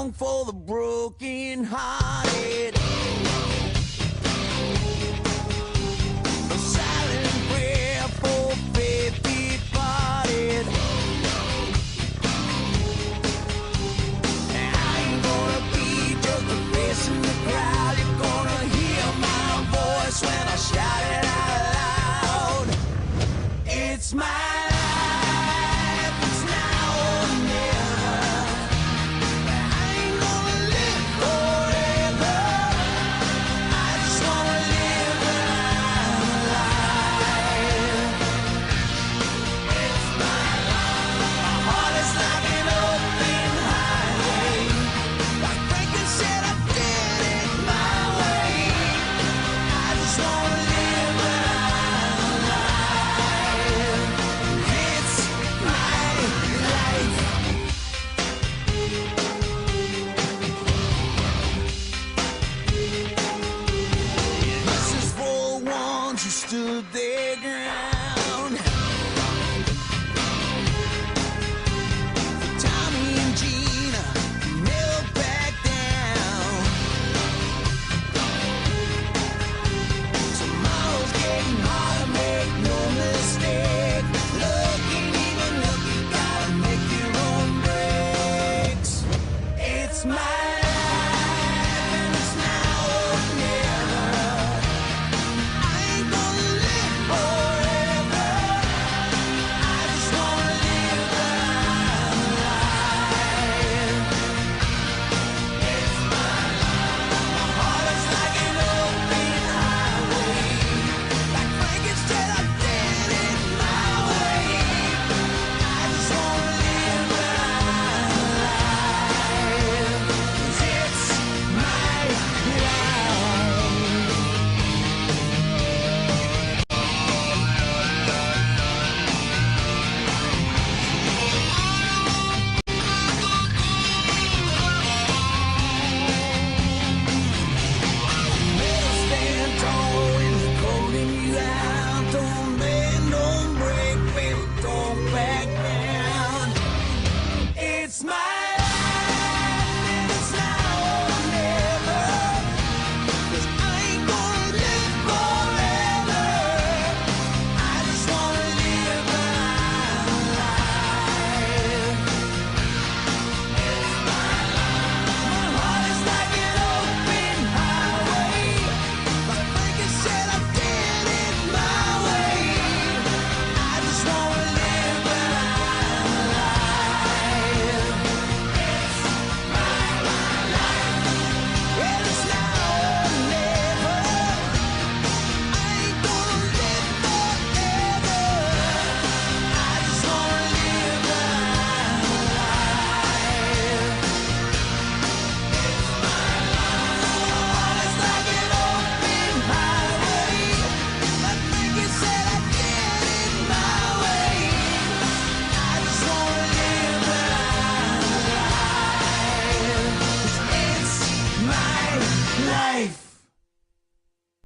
song for the broken hearted. A silent prayer for faith departed. I ain't gonna be just a face in the crowd. You're gonna hear my voice when I shout it out loud. It's my life, it's now or never. I ain't gonna live forever. I just wanna live when I'm alive. It's my life. My heart is like an open highway. Like Franklin said, I did it my way. I just wanna live when I'm alive. It's my life. This is for the ones who stood their ground.